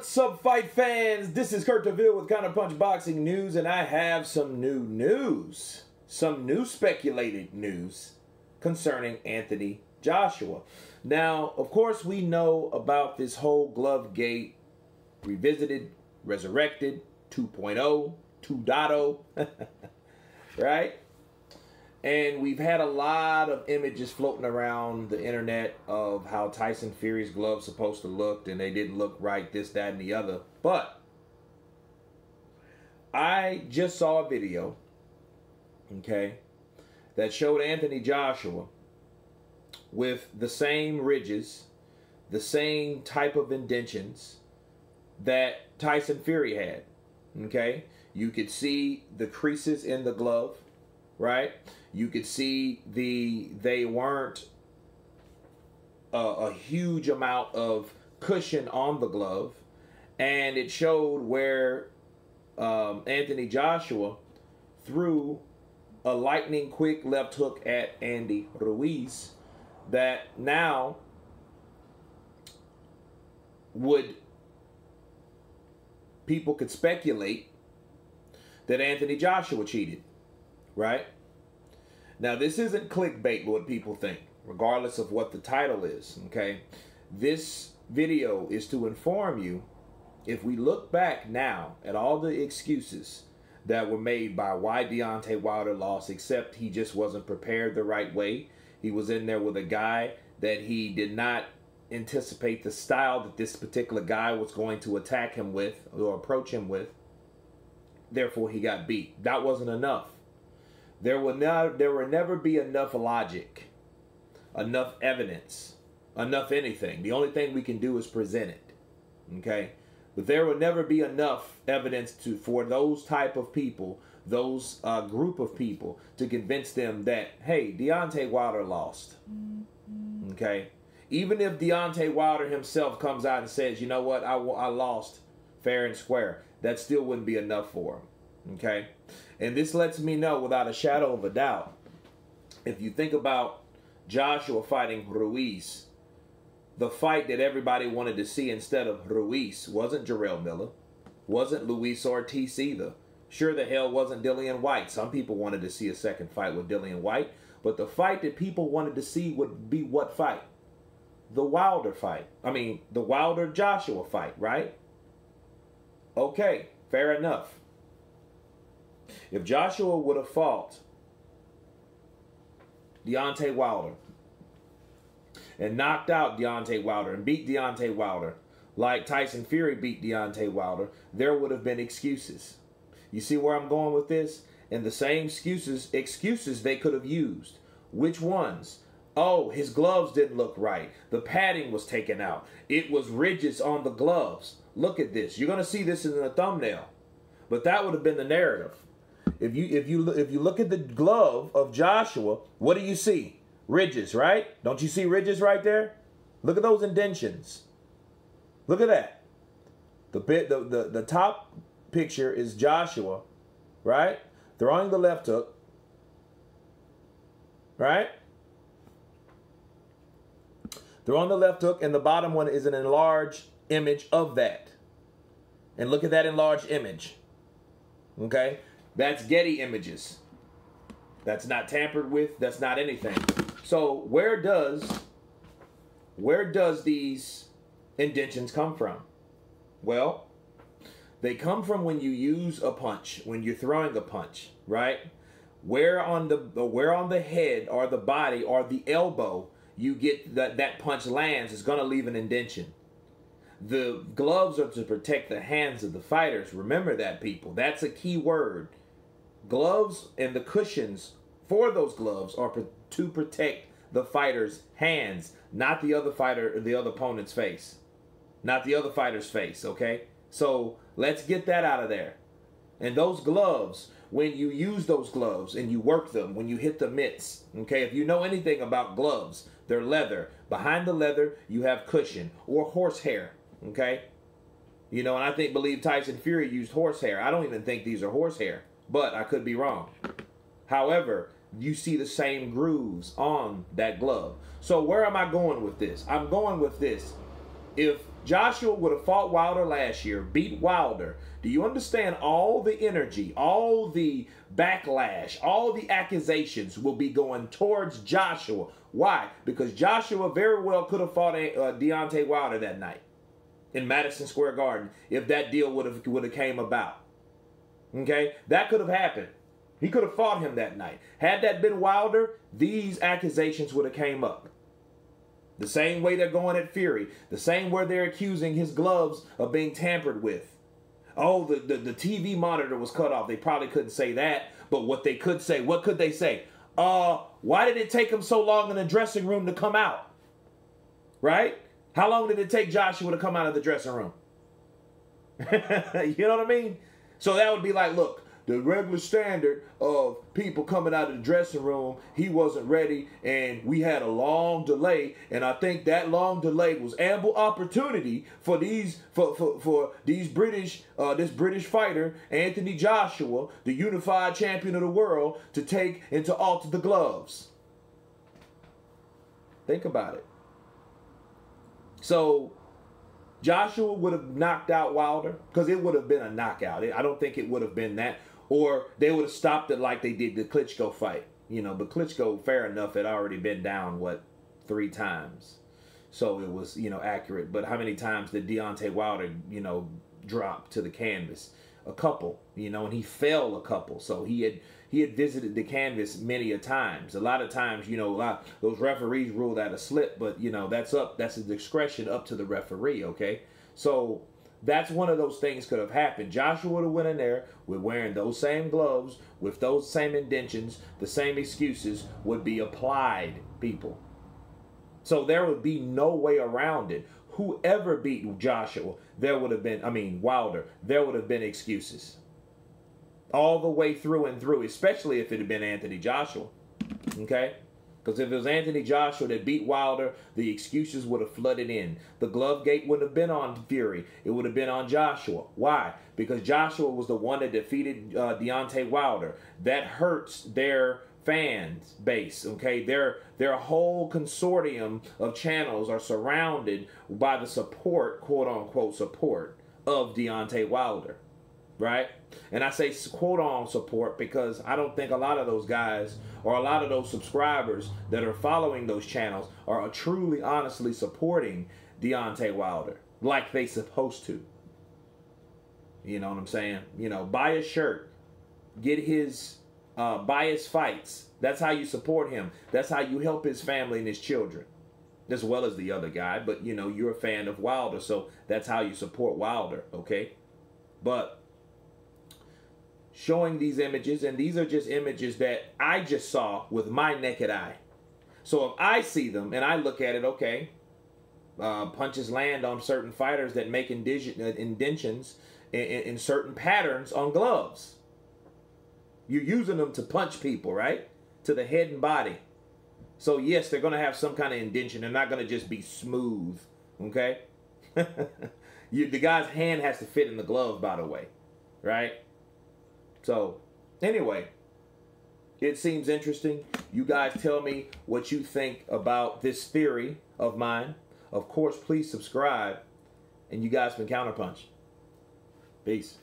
What's up, fight fans? This is Kurt DeVille with Counterpunch Boxing News, and I have some new news. Some new speculated news concerning Anthony Joshua. Now, of course, we know about this whole glove gate, revisited, resurrected, 2.0, 2.0, right? And we've had a lot of images floating around the internet of how Tyson Fury's gloves supposed to look, and they didn't look right, this, that, and the other. But I just saw a video, okay, that showed Anthony Joshua with the same ridges, the same type of indentions that Tyson Fury had, okay? You could see the creases in the glove, right? You could see they weren't a huge amount of cushion on the glove, and it showed where Anthony Joshua threw a lightning quick left hook at Andy Ruiz that now people could speculate that Anthony Joshua cheated, right? Now, this isn't clickbait, what people think, regardless of what the title is, okay? This video is to inform you, if we look back now at all the excuses that were made by why Deontay Wilder lost, except he just wasn't prepared the right way. He was in there with a guy that he did not anticipate the style that this particular guy was going to attack him with or approach him with. Therefore, he got beat. That wasn't enough. There will never be enough logic, enough evidence, enough anything. The only thing we can do is present it, okay? But there will never be enough evidence for those type of people, those group of people, to convince them that, hey, Deontay Wilder lost, okay? Even if Deontay Wilder himself comes out and says, you know what, I lost fair and square, that still wouldn't be enough for him, okay? And this lets me know without a shadow of a doubt, if you think about Joshua fighting Ruiz, the fight that everybody wanted to see instead of Ruiz wasn't Jarrell Miller, wasn't Luis Ortiz either. Sure the hell wasn't Dillian White. Some people wanted to see a second fight with Dillian White, but the fight that people wanted to see would be what fight? The Wilder fight. I mean, the Wilder-Joshua fight, right? Okay, fair enough. If Joshua would have fought Deontay Wilder and knocked out Deontay Wilder and beat Deontay Wilder like Tyson Fury beat Deontay Wilder, there would have been excuses. You see where I'm going with this? And the same excuses they could have used. Which ones? Oh, his gloves didn't look right. The padding was taken out. It was ridges on the gloves. Look at this. You're going to see this in the thumbnail. But that would have been the narrative. If you look at the glove of Joshua, what do you see? Ridges, right? Don't you see ridges right there? Look at those indentions. Look at that. The top picture is Joshua, right? Throwing the left hook, right? Throwing the left hook, and the bottom one is an enlarged image of that. And look at that enlarged image. Okay? That's Getty images. That's not tampered with. That's not anything. So where does these indentions come from? Well, they come from when you use a punch, when you're throwing a punch, right? Where on the head or the body or the elbow you get that punch lands is going to leave an indention. The gloves are to protect the hands of the fighters. Remember that, people. That's a key word. Gloves and the cushions for those gloves are to protect the fighter's hands, not the other fighter or the other opponent's face. Not the other fighter's face, okay? So let's get that out of there. And those gloves, when you use those gloves and you work them, when you hit the mitts, okay? If you know anything about gloves, they're leather. Behind the leather, you have cushion or horsehair, okay? You know, and I believe Tyson Fury used horsehair. I don't even think these are horsehair, but I could be wrong. However, you see the same grooves on that glove. So where am I going with this? I'm going with this. If Joshua would have fought Wilder last year, beat Wilder. Do you understand all the energy, all the backlash, all the accusations will be going towards Joshua? Why? Because Joshua very well could have fought Deontay Wilder that night in Madison Square Garden if that deal would have came about. Okay? That could have happened. He could have fought him that night. Had that been Wilder, these accusations would have came up. The same way they're going at Fury. The same way they're accusing his gloves of being tampered with. Oh, the TV monitor was cut off. They probably couldn't say that. But what they could say, what could they say? Why did it take him so long in the dressing room to come out? Right? How long did it take Joshua to come out of the dressing room? You know what I mean? So that would be like, look, the regular standard of people coming out of the dressing room, he wasn't ready, and we had a long delay, and I think that long delay was ample opportunity for these British this British fighter, Anthony Joshua, the unified champion of the world, to take and to alter the gloves. Think about it. So Joshua would have knocked out Wilder, because it would have been a knockout. I don't think it would have been that. Or they would have stopped it like they did the Klitschko fight. You know, but Klitschko, fair enough, had already been down, 3 times. So it was, accurate. But how many times did Deontay Wilder, drop to the canvas? A couple, and he fell a couple. So he had visited the canvas many a times. A lot of times, those referees ruled that a slip, but, that's a discretion up to the referee, okay? So that's one of those things could have happened. Joshua would have went in there with wearing those same gloves, with those same indentions, the same excuses would be applied, people. So there would be no way around it. Whoever beat Joshua, Wilder, there would have been excuses. All the way through and through, especially if it had been Anthony Joshua. Okay? Because if it was Anthony Joshua that beat Wilder, the excuses would have flooded in. The glove gate wouldn't have been on Fury. It would have been on Joshua. Why? Because Joshua was the one that defeated Deontay Wilder. That hurts their fan base, okay? Their whole consortium of channels are surrounded by the support, quote-unquote support, of Deontay Wilder. Right? And I say quote-on support because I don't think a lot of those guys or a lot of those subscribers that are following those channels are truly, honestly supporting Deontay Wilder like they supposed to. You know what I'm saying? Buy a shirt. Get his, buy his fights. That's how you support him. That's how you help his family and his children. As well as the other guy. But, you're a fan of Wilder, so that's how you support Wilder, okay? But showing these images, and these are just images that I just saw with my naked eye. So if I see them and I look at it, okay, punches land on certain fighters that make indentions in certain patterns on gloves. You're using them to punch people, right? To the head and body. So yes, they're going to have some kind of indention. They're not going to just be smooth, okay? The guy's hand has to fit in the glove, by the way, right? So, anyway, it seems interesting. You guys tell me what you think about this theory of mine. Of course, please subscribe. And you guys been Counterpunch. Peace.